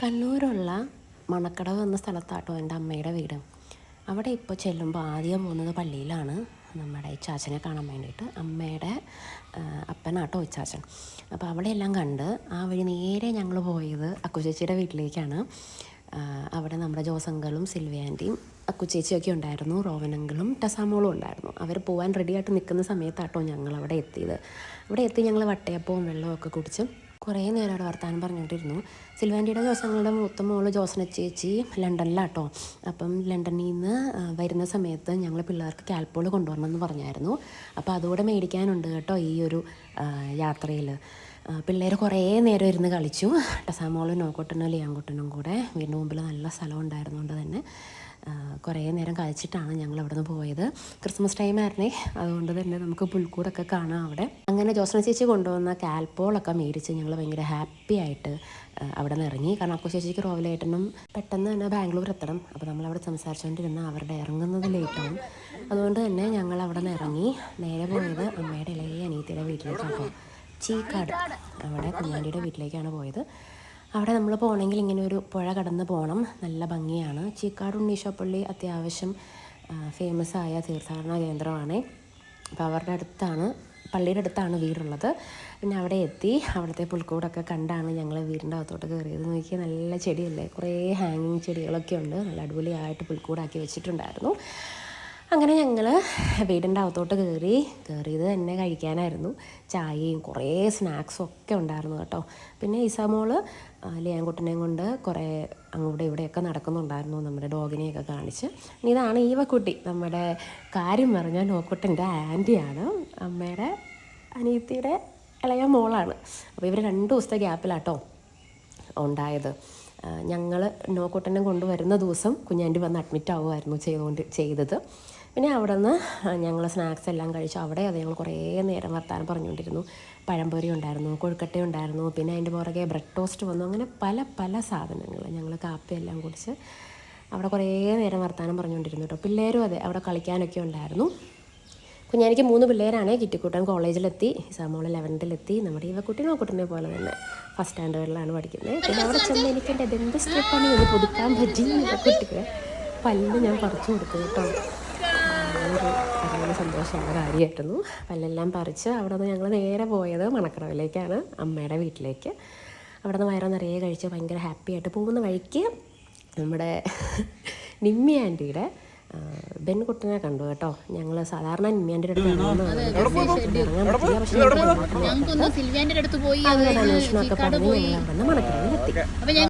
കണ്ണൂരുള്ള മണക്കടവ് എന്ന സ്ഥലത്താട്ടോ എൻ്റെ അമ്മയുടെ വീട്. അവിടെ ഇപ്പോൾ ചെല്ലുമ്പോൾ ആദ്യം പോകുന്നത് പള്ളിയിലാണ്, നമ്മുടെ ഇച്ചാച്ചനെ കാണാൻ വേണ്ടിയിട്ട്. അമ്മയുടെ അപ്പനാട്ടോ ഇച്ചാച്ചൻ. അപ്പോൾ അവിടെയെല്ലാം കണ്ട് ആ വഴി നേരെ ഞങ്ങൾ പോയത് അക്കുചേച്ചിയുടെ വീട്ടിലേക്കാണ്. അവിടെ നമ്മുടെ ജോസങ്കളും സിൽവി ആൻറ്റിയും അക്കുചേച്ചിയൊക്കെ ഉണ്ടായിരുന്നു, റോവനങ്കളും ടസാമോളും ഉണ്ടായിരുന്നു. അവർ പോകാൻ റെഡിയായിട്ട് നിൽക്കുന്ന സമയത്താട്ടോ ഞങ്ങൾ അവിടെ എത്തിയത്. അവിടെ എത്തി ഞങ്ങൾ വട്ടയപ്പവും വെള്ളമൊക്കെ കുടിച്ച് കുറേ നേരം അവിടെ വർത്താനം പറഞ്ഞുകൊണ്ടിരുന്നു. സിൽവാൻറ്റിയുടെ ജോസങ്ങളുടെ മൂത്ത മോള് ജോസന ചേച്ചി ലണ്ടനിലാട്ടോ. അപ്പം ലണ്ടനിൽ നിന്ന് വരുന്ന സമയത്ത് ഞങ്ങൾ പിള്ളേർക്ക് കാൽപോൾ കൊണ്ടുവരണമെന്ന് പറഞ്ഞായിരുന്നു. അപ്പോൾ അതുകൂടെ മേടിക്കാനുണ്ട് കേട്ടോ ഈ ഒരു യാത്രയിൽ. പിള്ളേർ കുറേ നേരം ഇരുന്ന് കളിച്ചു. ടസാമോളും നോക്കോട്ടനും ലിയാങ്കുട്ടനും കൂടെ വീടിന് മുമ്പിൽ നല്ല സ്ഥലം ഉണ്ടായിരുന്നുകൊണ്ട് തന്നെ കുറേ നേരം കളിച്ചിട്ടാണ് ഞങ്ങൾ അവിടെ നിന്ന് പോയത്. ക്രിസ്മസ് ടൈമായിരുന്നേ, അതുകൊണ്ട് തന്നെ നമുക്ക് പുൽക്കൂടൊക്കെ കാണാം അവിടെ. അങ്ങനെ ജോസന ചേച്ചി കൊണ്ടുവന്ന കാൽപോളൊക്കെ മേടിച്ച് ഞങ്ങൾ ഭയങ്കര ഹാപ്പി ആയിട്ട് അവിടെ നിന്ന് ഇറങ്ങി. കാരണം അക്കു ചേച്ചിക്ക് റോവലേട്ടനും പെട്ടെന്ന് തന്നെ ബാംഗ്ലൂർ എത്തണം. അപ്പോൾ നമ്മളവിടെ സംസാരിച്ചുകൊണ്ടിരുന്ന അവരുടെ ഇറങ്ങുന്നത് ലേറ്റാവും. അതുകൊണ്ട് തന്നെ ഞങ്ങൾ അവിടെ നിന്ന് ഇറങ്ങി നേരെ പോയത് അമ്മയുടെ ഇളയ അനിയത്തിയുടെ വീട്ടിലേക്കാട്ടോ, ചീക്കാട്. അവിടെ കുഞ്ഞാണ്ടിയുടെ വീട്ടിലേക്കാണ് പോയത്. അവിടെ നമ്മൾ പോകണമെങ്കിൽ ഇങ്ങനെ ഒരു പുഴ കടന്ന് പോകണം, നല്ല ഭംഗിയാണ്. ചീക്കാട് ഉണ്ണീശോപ്പള്ളി അത്യാവശ്യം ഫേമസ് ആയ തീർത്ഥാടന കേന്ദ്രമാണ്. അപ്പോൾ അവരുടെ അടുത്താണ്, പള്ളിയുടെ അടുത്താണ് വീടുള്ളത്. പിന്നെ അവിടെ എത്തി അവിടുത്തെ പുൽക്കൂടൊക്കെ കണ്ടാണ് ഞങ്ങൾ വീടിൻ്റെ അകത്തോട്ട് കയറിയത്. നോക്കി നല്ല ചെടിയല്ലേ, കുറേ ഹാങ്ങിങ് ചെടികളൊക്കെ ഉണ്ട്, നല്ല അടിപൊളിയായിട്ട് പുൽക്കൂടാക്കി വെച്ചിട്ടുണ്ടായിരുന്നു. അങ്ങനെ ഞങ്ങൾ വീടിൻ്റെ അകത്തോട്ട് കയറിയത് തന്നെ കഴിക്കാനായിരുന്നു. ചായയും കുറേ സ്നാക്സും ഒക്കെ ഉണ്ടായിരുന്നു കേട്ടോ. പിന്നെ ഇസാമോള് ലിയാങ്കുട്ടനെയും കൊണ്ട് കുറേ അങ്ങോട്ട് ഇവിടെയൊക്കെ നടക്കുന്നുണ്ടായിരുന്നു, നമ്മുടെ ഡോഗിനെയൊക്കെ കാണിച്ച്. ഇതാണ് ഈവക്കുട്ടി, നമ്മുടെ കാര്യം പറഞ്ഞാൽ നോക്കുട്ടൻ്റെ ആൻറ്റിയാണ്, അമ്മയുടെ അനിയത്തിയുടെ ഇളയ മോളാണ്. അപ്പോൾ ഇവർ 2 ദിവസത്തെ ഗ്യാപ്പിലാട്ടോ ഉണ്ടായത്. ഞങ്ങൾ നോക്കുട്ടനെ കൊണ്ടുവരുന്ന ദിവസം കുഞ്ഞാൻറ്റി വന്ന് അഡ്മിറ്റ് ആവുമായിരുന്നു ചെയ്തത്. പിന്നെ അവിടെ നിന്ന് ഞങ്ങൾ സ്നാക്സ് എല്ലാം കഴിച്ചു. അവിടെ അത് ഞങ്ങൾ കുറേ നേരം വർത്താനം പറഞ്ഞുകൊണ്ടിരുന്നു. പഴംപൊരി ഉണ്ടായിരുന്നു, കൊഴുക്കട്ട ഉണ്ടായിരുന്നു, പിന്നെ അതിൻ്റെ പുറകെ ബ്രെഡ് ടോസ്റ്റ് വന്നു. അങ്ങനെ പല സാധനങ്ങൾ ഞങ്ങൾ കാപ്പിയെല്ലാം കുടിച്ച് അവിടെ കുറേ നേരം വർത്താനം പറഞ്ഞുകൊണ്ടിരുന്നു കേട്ടോ. പിള്ളേരും അതെ അവിടെ കളിക്കാനൊക്കെ ഉണ്ടായിരുന്നു. കുഞ്ഞാനിക്ക് 3 പിള്ളേരാണ്. കിറ്റിക്കുട്ടൻ കോളേജിലെത്തി, ഇസാമോൾ 11th നമ്മുടെ ഇവക്കുട്ടി നോക്കുട്ടിനെ പോലെ തന്നെ ഫസ്റ്റ് സ്റ്റാൻഡേർഡിലാണ് പഠിക്കുന്നത്. പിന്നെ അവിടെ ചെന്ന് എനിക്ക് എൻ്റെ എന്ത് സ്റ്റെപ്പാണ് ഇത് പുതുക്കാൻ പറ്റി. ഇവക്കുട്ടിക്ക് പല്ല് ഞാൻ പറിച്ചു കൊടുത്തു കേട്ടോ. വളരെ സന്തോഷമുള്ള കാര്യമായിരുന്നു. പല്ലെല്ലാം പറിച്ച് അവിടെ നിന്ന് ഞങ്ങൾ നേരെ പോയത് മണക്കടവിലേക്കാണ്, അമ്മയുടെ വീട്ടിലേക്ക്. അവിടെ നിന്ന് വയറ് നിറയെ കഴിച്ച് ഭയങ്കര ഹാപ്പി ആയിട്ട് പോകുന്ന വഴിക്ക് നമ്മുടെ നിമ്മി ആൻറ്റിയുടെ ബെൻകുട്ടനെ കണ്ടു കേട്ടോ. ഞങ്ങൾ സാധാരണ നിമ്മിയാൻ്റെ അടുത്ത് അന്വേഷണമൊക്കെ പറഞ്ഞ് ഞങ്ങൾ അവിടെ നിന്ന് മണക്കടവിലെത്തി.